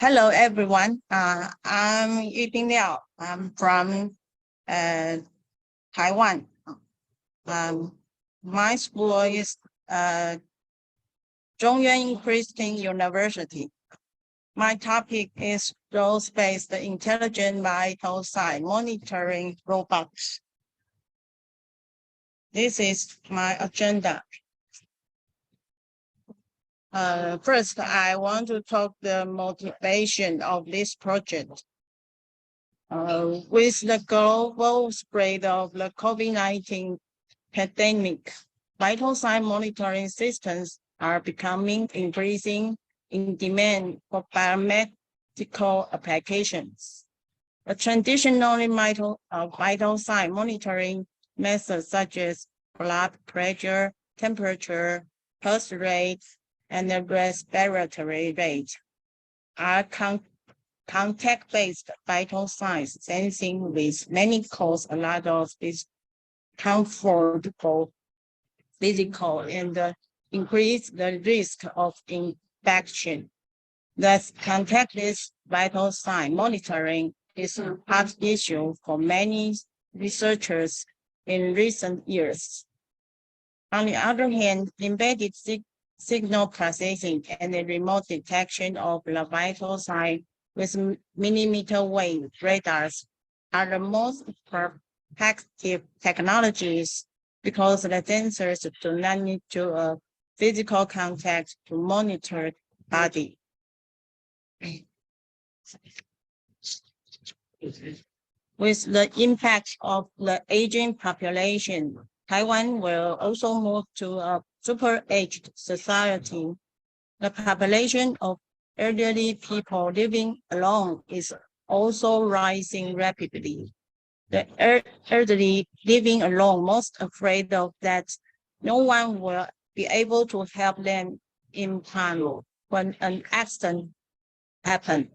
Hello, everyone. I'm Yi-Lin Liao. I'm from Taiwan. Um, my school is Yuan Christian University. My topic is ROS-based intelligent vital sign monitoring robots. This is my agenda. First, I want to talk the motivation of this project. With the global spread of the COVID-19 pandemic, vital sign monitoring systems are becoming increasing in demand for biomedical applications. The traditional vital sign monitoring methods such as blood pressure, temperature, pulse rate, and the respiratory rate are contact-based vital signs sensing which many cause a lot of discomfortable physical and increase the risk of infection. Thus, contactless vital sign monitoring is a hot issue for many researchers in recent years. On the other hand, embedded signal processing and the remote detection of the vital sign with millimeter wave radars are the most effective technologies because the sensors do not need to physical contact to monitor body. With the impact of the aging population, Taiwan will also move to a super-aged society. The population of elderly people living alone is also rising rapidly. The elderly living alone most afraid of that no one will be able to help them in time when an accident happens.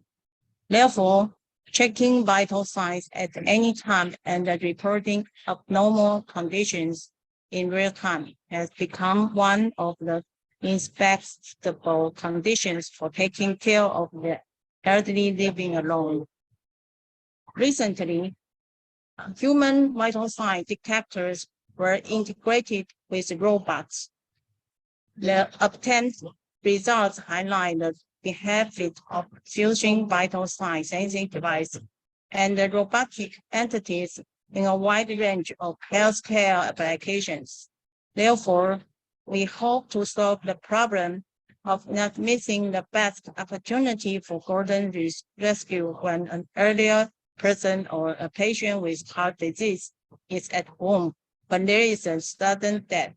Therefore, checking vital signs at any time and reporting abnormal conditions in real time has become one of the indispensable conditions for taking care of the elderly living alone. Recently, human vital sign detectors were integrated with robots. The obtained results highlight the benefit of fusing vital sign sensing devices and the robotic entities in a wide range of healthcare applications. Therefore, we hope to solve the problem of not missing the best opportunity for golden rescue when an earlier person or a patient with heart disease is at home, but there is a sudden death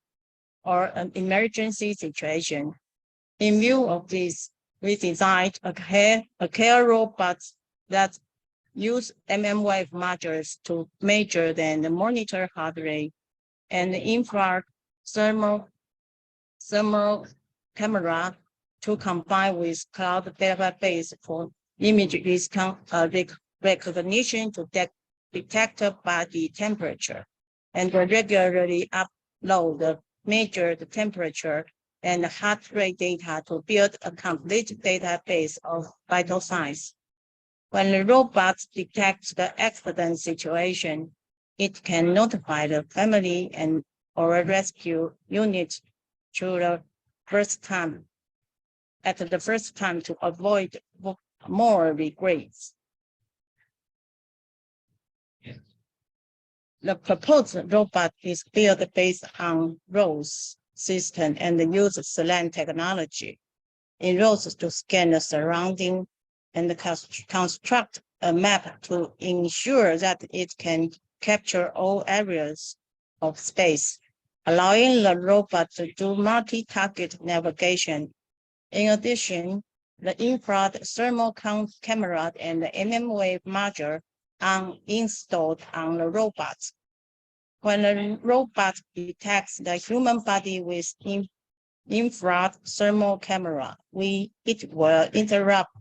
or an emergency situation. In view of this, we designed a care robot that use wave modules to measure and monitor heart rate and infrared thermal camera to combine with cloud database for image recognition to detect body temperature and regularly upload the measured temperature and heart rate data to build a complete database of vital signs. When the robot detects the accident situation, it can notify the family and or a rescue unit through the first time to avoid more regrets. The proposed robot is built based on ROS system and uses SLAM technology. It uses to scan the surrounding and construct a map to ensure that it can capture all areas of space, allowing the robot to do multi-target navigation. In addition, the infrared thermal camera and the wave module are installed on the robot. When the robot detects the human body with infrared thermal camera, it will interrupt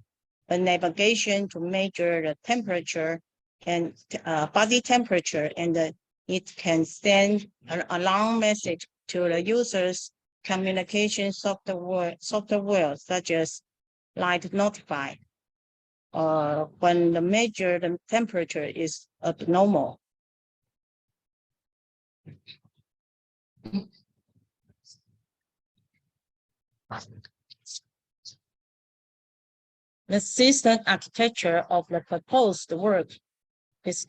the navigation to measure the temperature and body temperature, and it can send an alarm message to the user's communication software such as Light Notify. when the measured temperature is abnormal. The system architecture of the proposed work is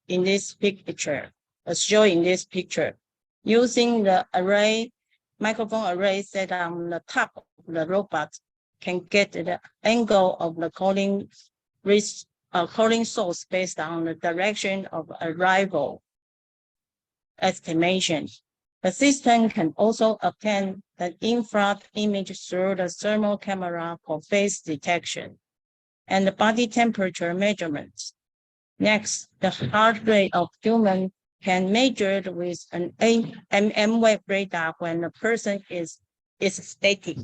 in this picture, as shown in this picture. Using the microphone array set on the top of the robot can get the angle of the calling source based on the direction of arrival estimation. The system can also obtain the infrared image through the thermal camera for face detection and the body temperature measurements. Next, the heart rate of human can measured with an MM-wave radar when the person is static.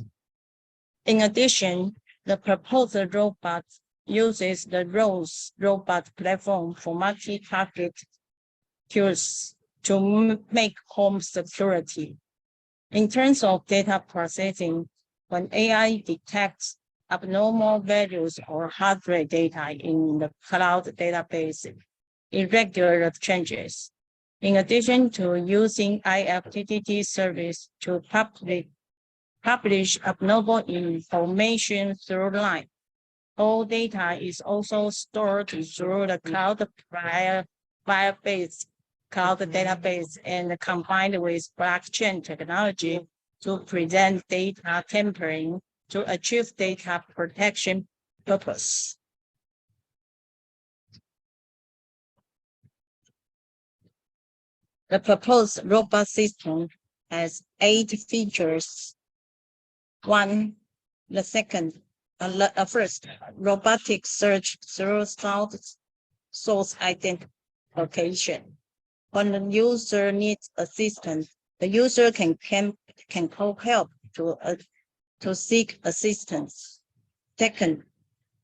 In addition, the proposed robot uses the ROS robot platform for multi-target kills to make home security. In terms of data processing, when AI detects abnormal values or heart rate data in the cloud database, irregular changes. In addition to using IFTTT service to publish abnormal information through line, all data is also stored through the cloud Firebase-cloud database and combined with blockchain technology to prevent data tampering to achieve data protection purpose. The proposed robot system has 8 features. First, robotic search through source identification. When the user needs assistance, the user can call help to seek assistance. Second,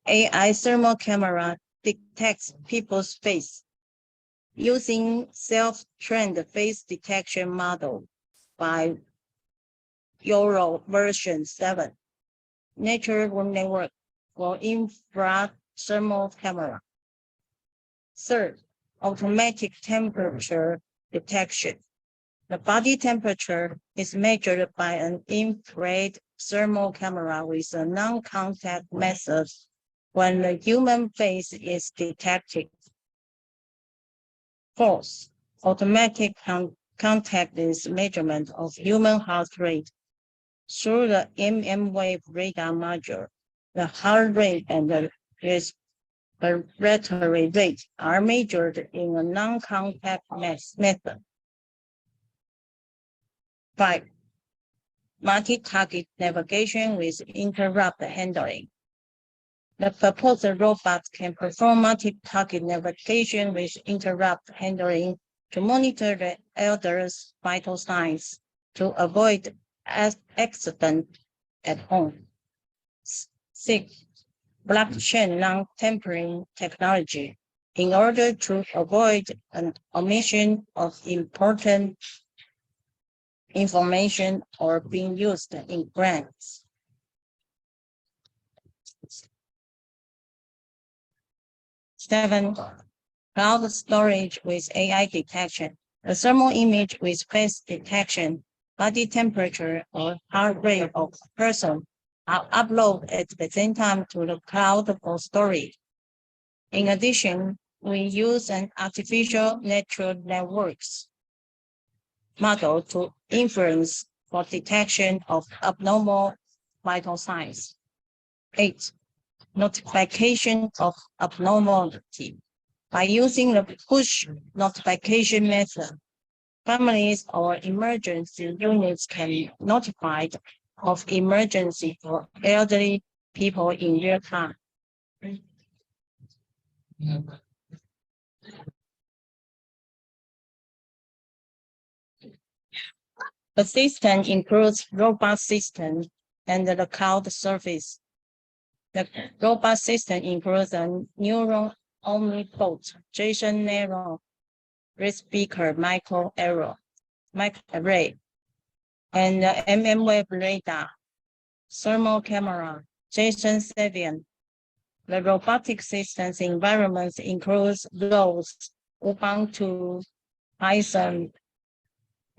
AI thermal camera detects people's face. Using self-trained face detection model by Euro version 7, neural network for infrared thermal camera. Third, automatic temperature detection. The body temperature is measured by an infrared thermal camera with a non-contact method when the human face is detected. Fourth, automatic contactless measurement of human heart rate through the MM-wave radar module. The heart rate and the respiratory rate are measured in a non-contact method. 5. Multi-target navigation with interrupt handling. The proposed robot can perform multi-target navigation with interrupt handling to monitor the elder's vital signs to avoid accident at home. 6. Blockchain non-tampering technology in order to avoid an omission of important information or being used in grants. 7. Cloud storage with AI detection. The thermal image with face detection, body temperature, or heart rate of a person are uploaded at the same time to the cloud for storage. In addition, we use an artificial neural networks model to inference for detection of abnormal vital signs. 8. Notification of abnormality. By using the push notification method, families or emergency units can be notified of emergency for elderly people in real time. The system includes robot system and the cloud service. The robot system includes a Neuron Omni Bot, JSON Neuron, Respeaker microarray, and the MM-wave radar, thermal camera, Jason Savian. The robotic systems environments includes ROS, Ubuntu, Python,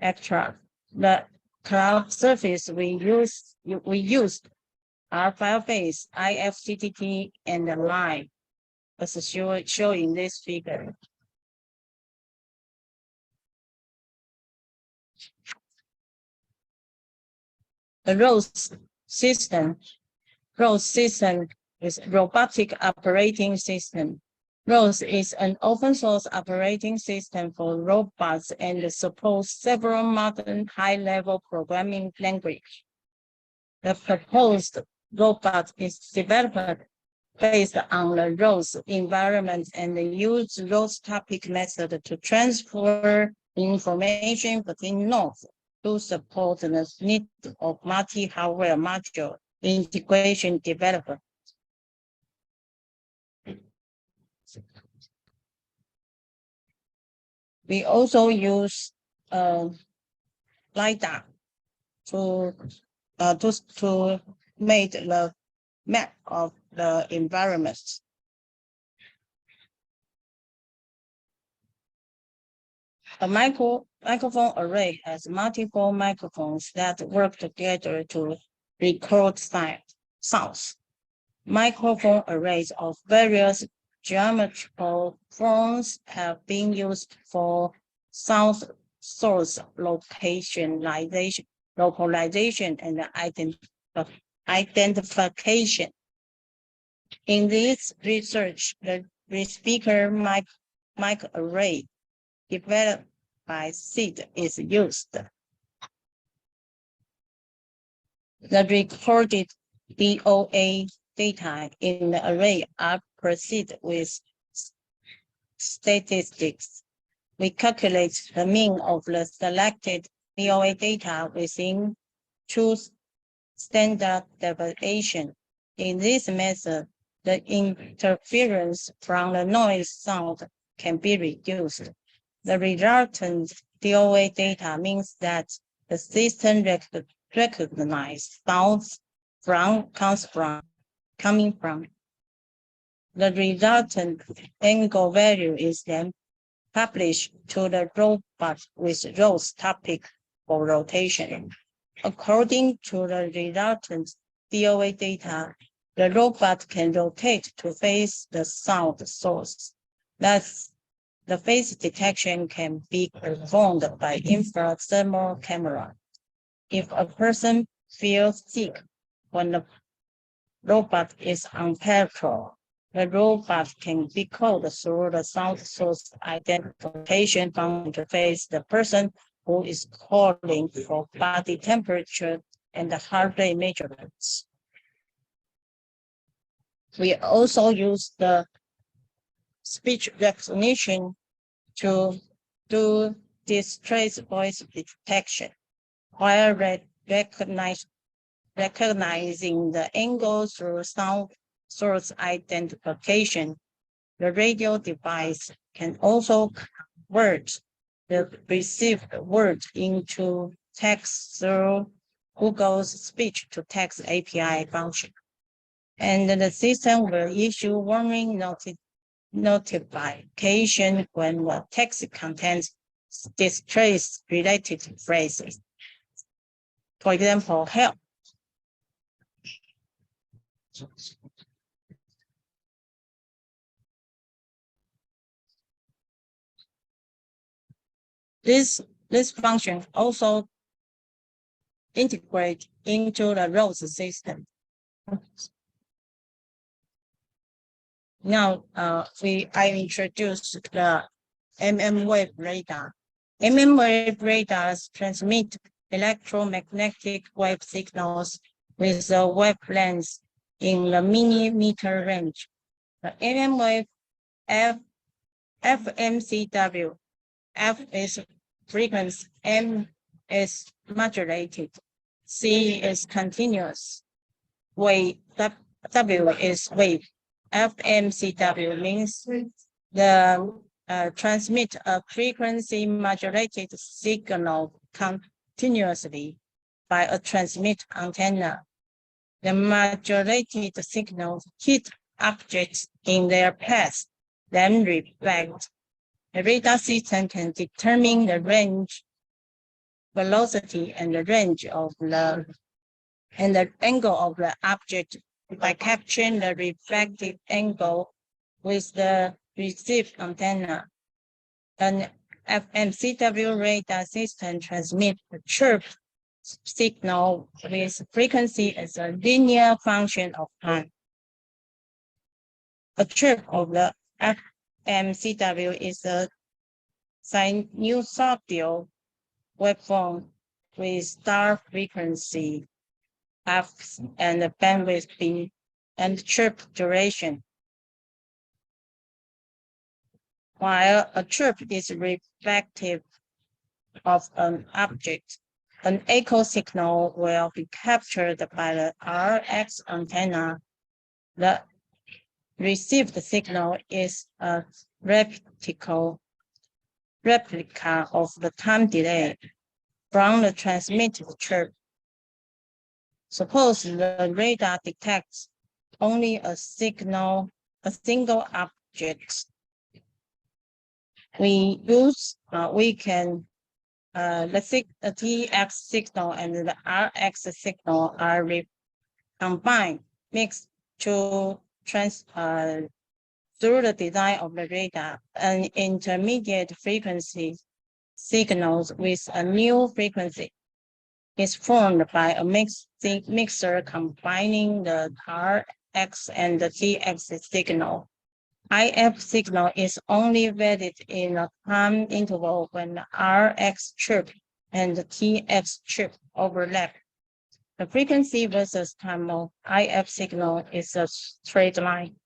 etc. The cloud service we used are Firebase, IFTTT, and Liao, as shown in this figure. The ROS system is robotic operating system. ROS is an open source operating system for robots and supports several modern high-level programming languages. The proposed robot is developed based on the ROS environment and use ROS topic method to transfer information between nodes to support the need of multi-hardware module integration development. We also use LiDAR to make the map of the environment. A microphone array has multiple microphones that work together to record sounds. Microphone arrays of various geometrical forms have been used for sound source localization and identification. In this research, the Respeaker mic array developed by SEED is used. The recorded DOA data in the array are proceeded with statistics. We calculate the mean of the selected DOA data within two standard deviation. In this method, the interference from the noise sound can be reduced. The resultant DOA data means that the system recognizes sounds coming from. The resultant angle value is then published to the robot with ROS topic for rotation. According to the resultant DOA data, the robot can rotate to face the sound source. Thus, the face detection can be performed by infrared thermal camera. If a person feels sick when the robot is on patrol, the robot can be called through the sound source identification from interface the person who is calling for body temperature and the heart rate measurements. We also use the speech recognition to do distress voice detection, while recognizing the angle through sound source identification. The radio device can also convert the received word into text through Google's speech-to-text API function. And the system will issue warning notification when the text contains distress-related phrases. For example, help. This function also integrates into the ROS system. Now, I introduced the wave radar. Wave radars transmit electromagnetic wave signals with a wavelength in the millimeter range. The wave FMCW, F is frequency, M is modulated, C is continuous, wave, W is wave. FMCW means the transmit a frequency modulated signal continuously by a transmit antenna. The modulated signals hit objects in their path, then reflect. The radar system can determine the range, velocity, and the angle of the object by capturing the reflective angle with the received antenna. An FMCW radar system transmits the chirp signal with frequency as a linear function of time. A chirp of the FMCW is a sinusoidal waveform with star frequency f and bandwidth b and chirp duration. While a chirp is reflective of an object, an echo signal will be captured by the RX antenna. The received signal is a replica of the time delay from the transmitted chirp. Suppose the radar detects only a single object. The TX signal and the RX signal are combined, mixed through the design of the radar. An intermediate frequency signals with a new frequency is formed by a mixer combining the RX and the TX signal. IF signal is only valid in a time interval when the RX chirp and the TX chirp overlap. The frequency versus time of IF signal is a straight line.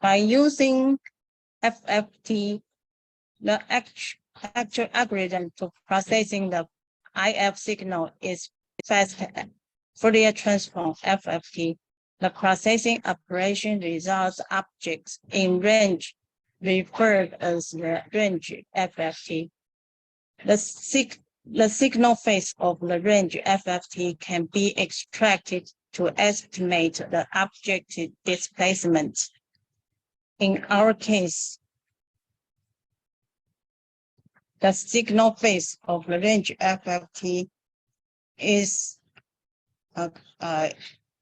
By using FFT, the actual algorithm to processing the IF signal is fast Fourier transform FFT. The processing operation results objects in range referred as the range FFT. The signal phase of the range FFT can be extracted to estimate the object displacement. In our case, the signal phase of the range FFT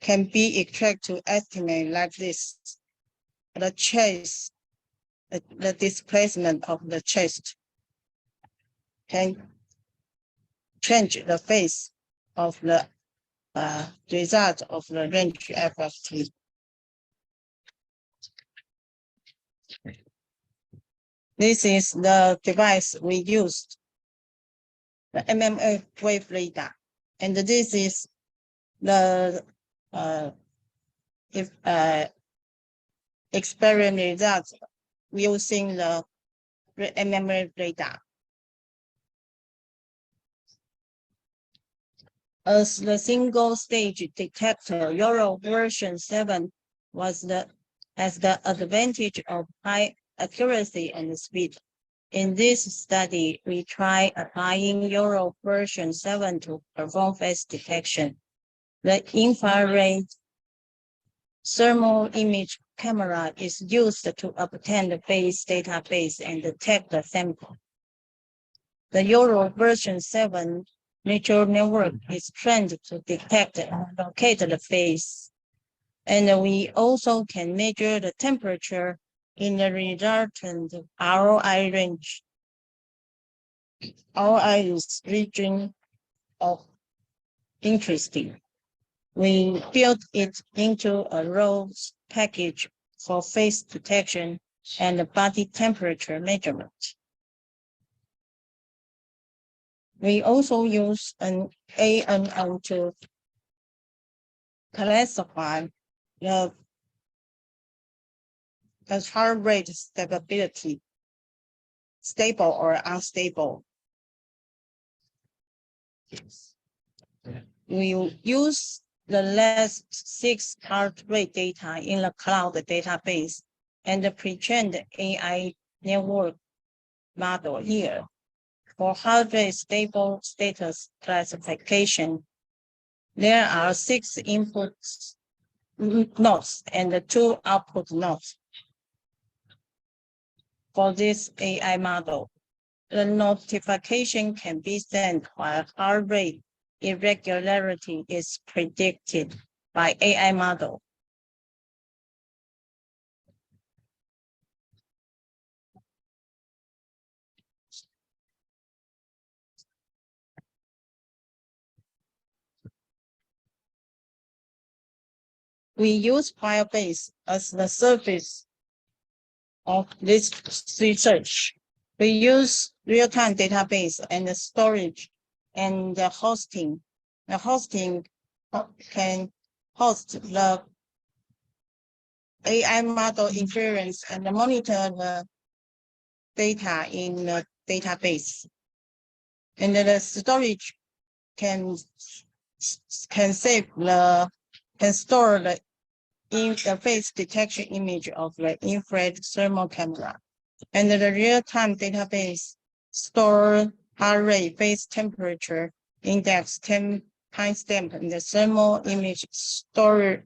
can be extracted to estimate like this. The displacement of the chest can change the phase of the result of the range FFT. This is the device we used, the MMA wave radar, and this is the experiment results using the MMA radar. As the single-stage detector, Euro version 7 has the advantage of high accuracy and speed. In this study, we try applying Euro version 7 to perform face detection. The infrared thermal image camera is used to obtain the face database and detect the sample. The Euro version 7 neural network is trained to detect and locate the face. And we also can measure the temperature in the resultant ROI range. ROI is region of interesting. We built it into a ROS package for face detection and body temperature measurement. We also use an ANN to classify the heart rate stability, stable or unstable. We use the last 6 heart rate data in the cloud database and the pre-trained AI network model here. For heart rate stable status classification, there are 6 input nodes and 2 output nodes for this AI model. The notification can be sent while heart rate irregularity is predicted by AI model. We use Firebase as the service of this research. We use real-time database and the storage and the hosting. The hosting can host the AI model inference and monitor the data in the database. And the storage can store the interface detection image of the infrared thermal camera. And the real-time database store heart rate, phase temperature, index, timestamp, and the thermal image storage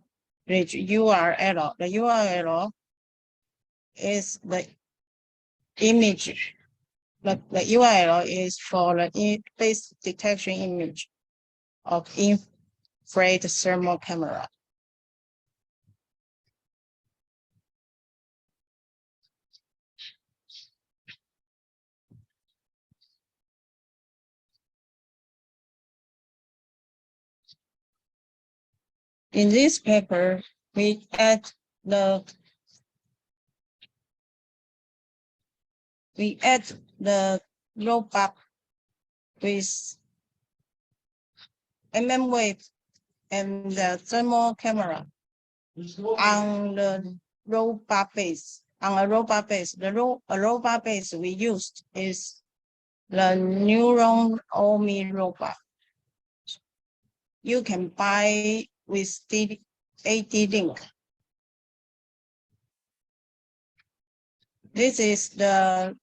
URL. The URL is the image. The URL is for the phase detection image of infrared thermal camera. In this paper, we add the robot with wave and the thermal camera on the robot base. On a robot base, the robot base we used is the Neuron Omni Bot. You can buy with AD-Link. This is the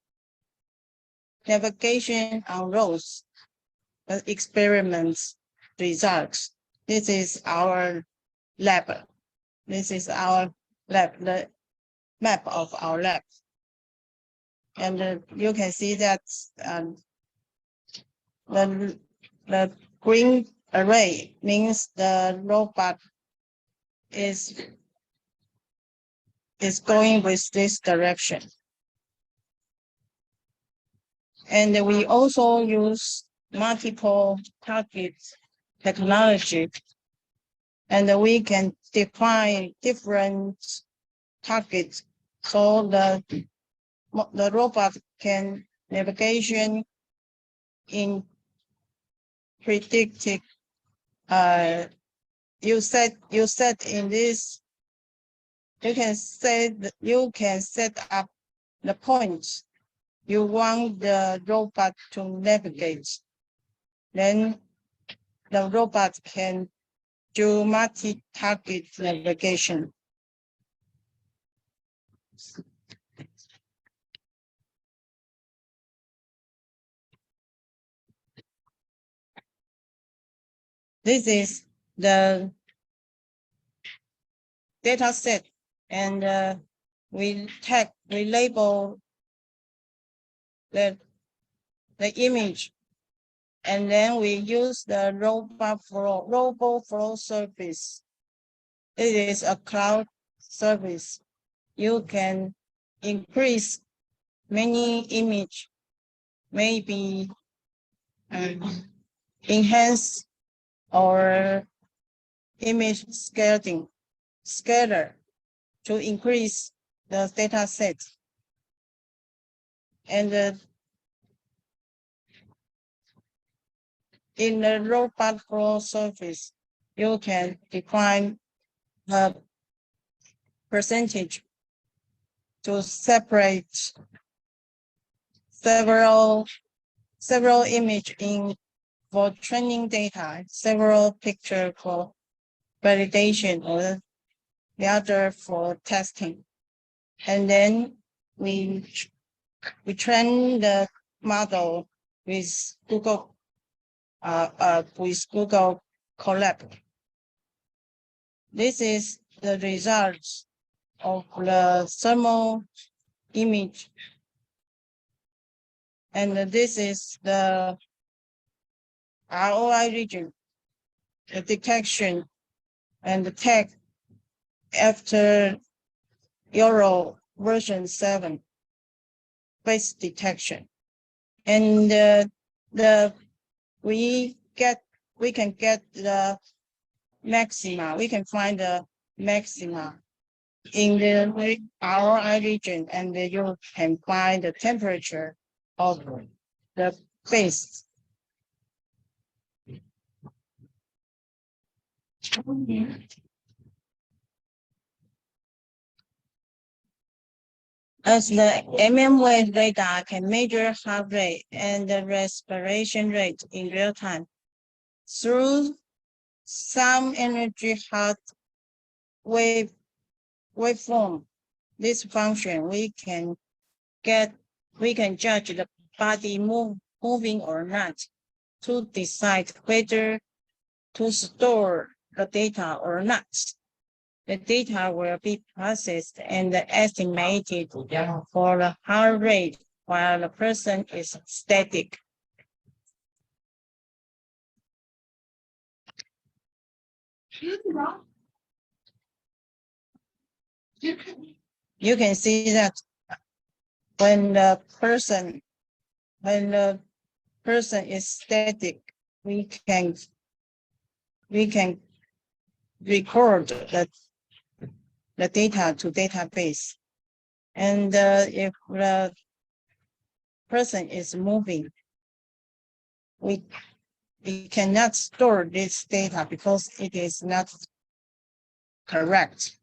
navigation on ROS experiments results. This is our lab. This is our lab, the map of our lab. And you can see that the green array means the robot is going with this direction. And we also use multiple target technology, and we can define different targets so the robot can navigation in predicted. You set in this. You can set up the points you want the robot to navigate. Then the robot can do multi-target navigation. This is the data set, and we label the image, and then we use the roboflow service. It is a cloud service. You can increase many image, maybe enhance or image scatter to increase the data set. And in the roboflow service, you can define a percentage to separate several image in for training data, several picture for validation, or the other for testing. And then we train the model with Google Colab. This is the results of the thermal image, and this is the ROI region, the detection and the tag after Euro version 7 face detection. And we can get the maxima. We can find the maxima in the ROI region, and you can find the temperature of the face. As the mmWave radar can measure heart rate and the respiration rate in real time through some energy heart waveform. This function we can judge the body moving or not to decide whether to store the data or not. The data will be processed and estimated for the heart rate while the person is static. You can see that when the person is static, we can record the data to database. And if the person is moving, we cannot store this data because it is not correct.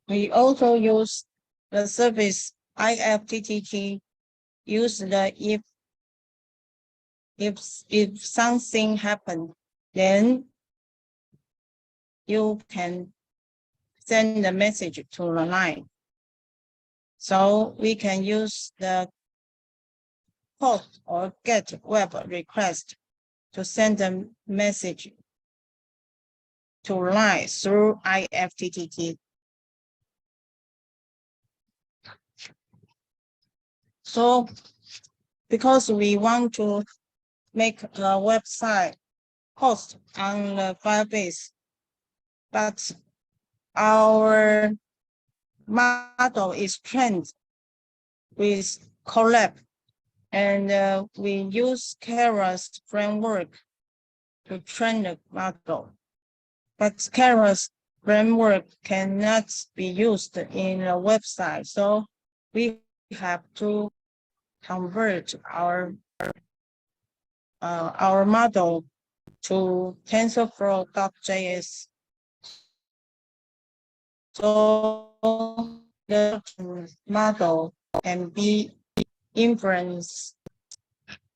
We also use the service IFTTT, use the if something happened, then you can send a message to the line. So we can use the post or get web request to send a message to line through IFTTT. So because we want to make a website host on the Firebase, but our model is trained with Colab, and we use Keras framework to train the model. But Keras framework cannot be used in a website, so we have to convert our model to TensorFlow.js. So the model can be inference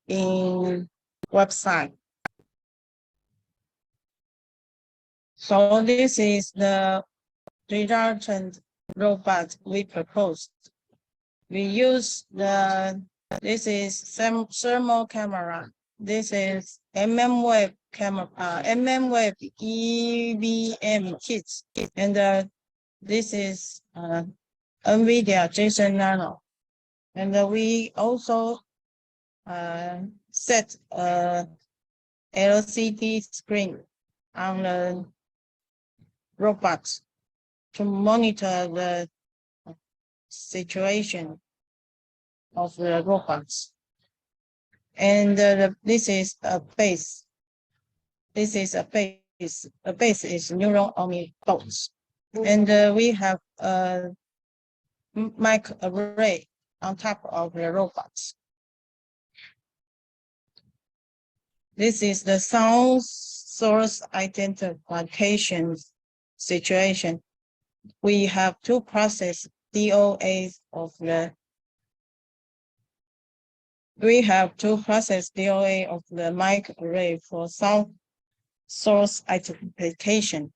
in website. So this is the resultant robot we proposed. We use this is thermal camera. This is mmWave camera, mmWave EVM kits, and this is NVIDIA JSON Nano. And we also set a LCD screen on the robots to monitor the situation of the robots. And this is a base. This is a base. A base is Neuron Omni Bot. And we have a mic array on top of the robots. This is the sound source identification situation. We have to process DOA of the We have to process DOA of the microarray for some source identification.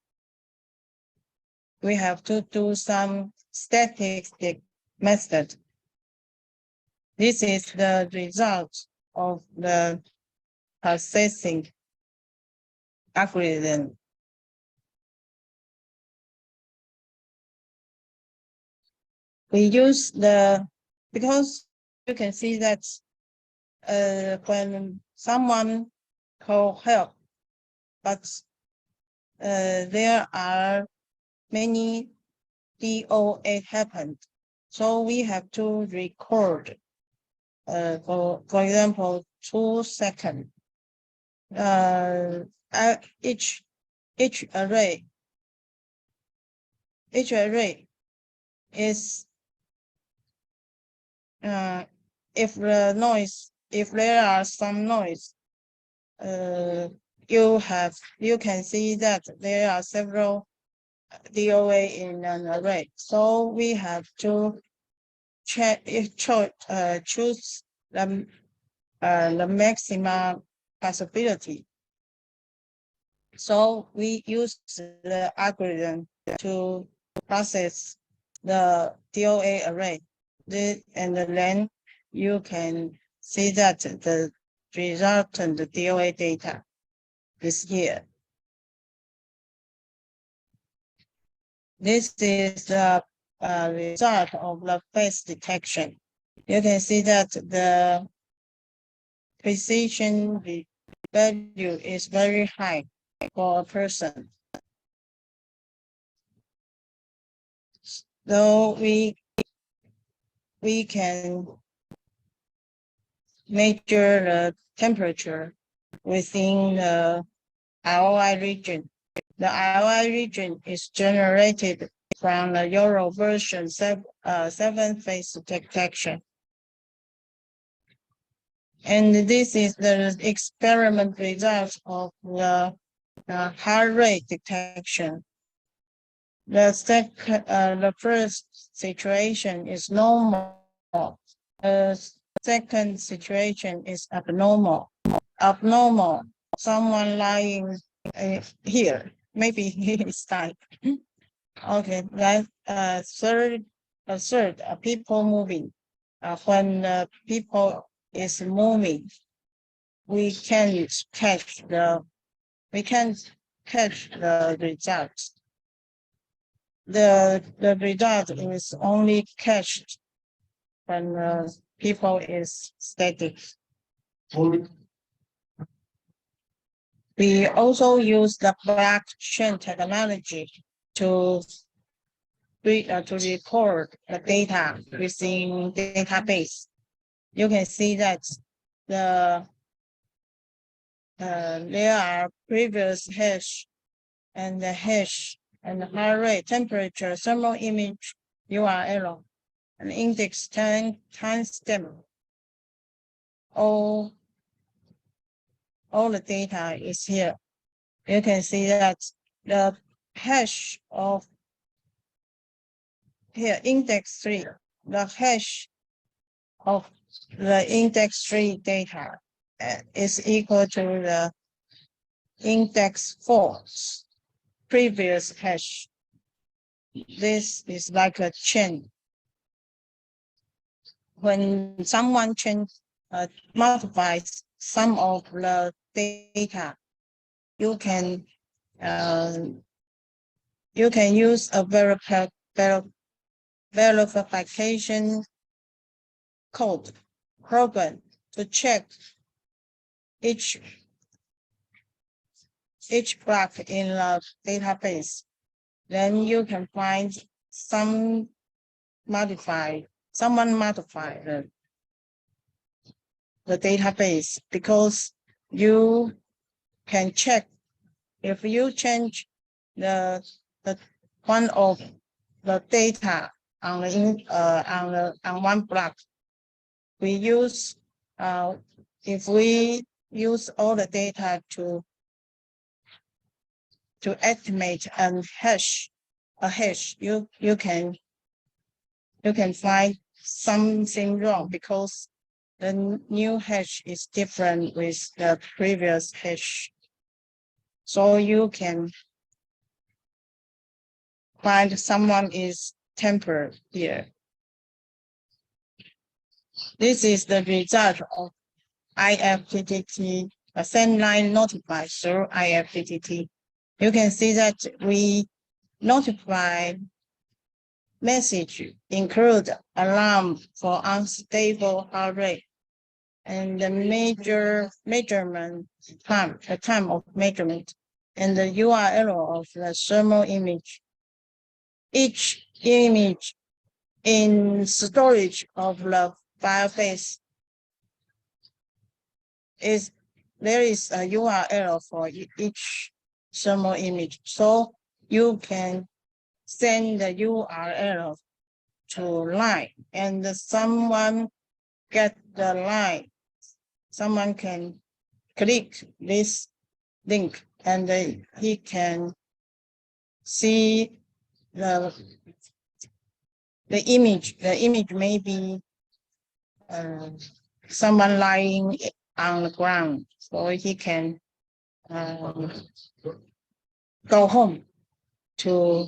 We have to do some statistic method. This is the result of the processing algorithm. We use because you can see that when someone call help, but there are many DOA happened. So we have to record, for example, 2 seconds. Each array is if there are some noise, you can see that there are several DOA in an array. So we have to choose the maximum possibility. So we use the algorithm to process the DOA array. And then you can see that the resultant DOA data is here. This is the result of the face detection. You can see that the precision value is very high for a person. So we can measure the temperature within the ROI region. The ROI region is generated from the Euro version 7 face detection. And this is the experiment result of the heart rate detection. The first situation is normal. The second situation is abnormal. Abnormal, someone lying here. Maybe he is dying. Okay, that third, people moving. When people is moving, we can catch the results. The result is only catched when people is static. We also use the blockchain technology to record the data within database. You can see that there are previous hash and the hash and the heart rate, temperature, thermal image, URL, and index timestamp. All the data is here. You can see that the hash of here, index 3, the hash of the index 3 data is equal to the index 4 previous hash. This is like a chain. When someone modifies some of the data, you can use a verification code program to check each block in the database. Then you can find someone modified the database, because you can check if you change the one of the data on one block. We use if we use all the data to estimate a hash, you can find something wrong, because the new hash is different with the previous hash. So you can find someone is tempered here. This is the result of IFTTT, a send line notified through IFTTT. You can see that we notify message include alarm for unstable heart rate and the measurement time, the time of measurement, and the URL of the thermal image. Each image in storage of the Firebase there is a URL for each thermal image. So you can send the URL to line and someone get the line. Someone can click this link and he can see the image. The image may be someone lying on the ground, so he can go home to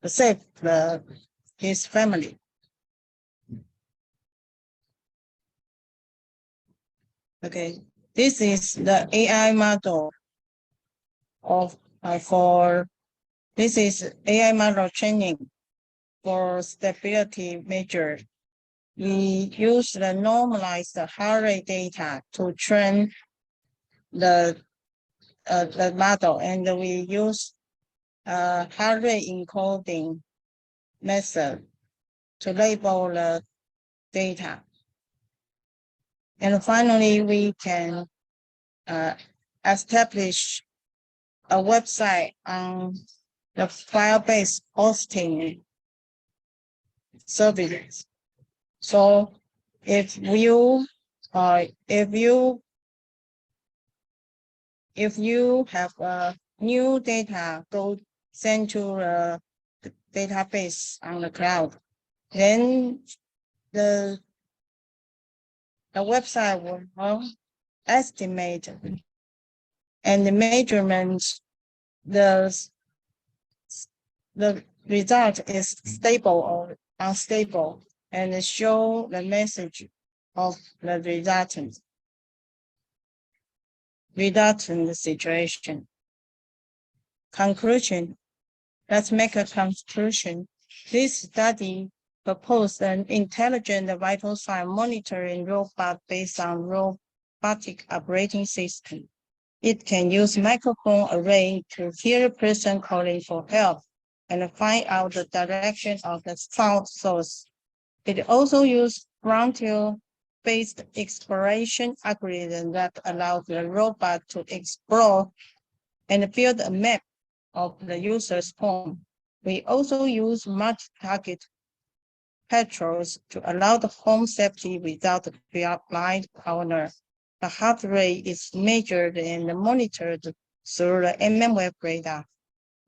save his family. Okay, this is the AI model this is AI model training for stability measure. We use the normalized heart rate data to train the model, and we use heart rate encoding method to label the data. And finally, we can establish a website on the Firebase hosting services. So if you have new data sent to the database on the cloud, then the website will estimate and the measurement the result is stable or unstable and show the message of the resultant situation. Conclusion. Let's make a conclusion. This study proposed an intelligent vital sign monitoring robot based on robotic operating system. It can use microphone array to hear a person calling for help and find out the direction of the sound source. It also uses frontier-based exploration algorithm that allows the robot to explore and build a map of the user's home. We also use multi-target patrols to allow the home safety without the blind owner. The heart rate is measured and monitored through the mmWave radar.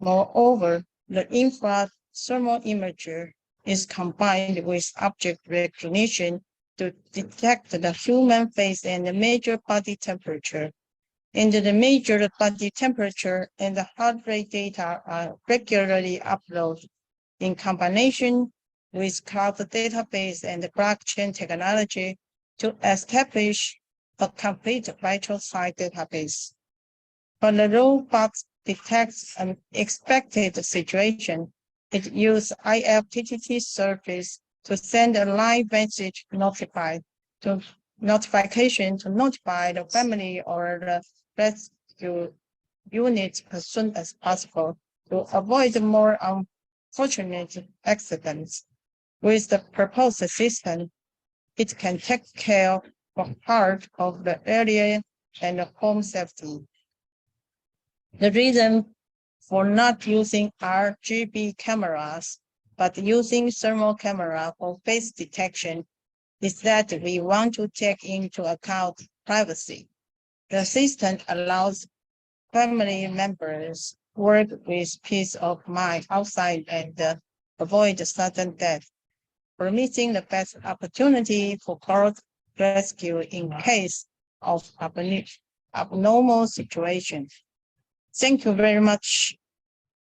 Moreover, the infrared thermal imager is combined with object recognition to detect the human face and the measure body temperature. And the measured body temperature and the heart rate data are regularly uploaded in combination with cloud database and blockchain technology to establish a complete vital sign database. When the robot detects an expected situation, it uses IFTTT service to send a live message notification to notify the family or the rescue unit as soon as possible to avoid more unfortunate accidents. With the proposed system, it can take care of part of the area and the home safety. The reason for not using RGB cameras, but using thermal camera for face detection is that we want to take into account privacy. The system allows family members work with peace of mind outside and avoid sudden death, permitting the best opportunity for rescue in case of abnormal situation. Thank you very much.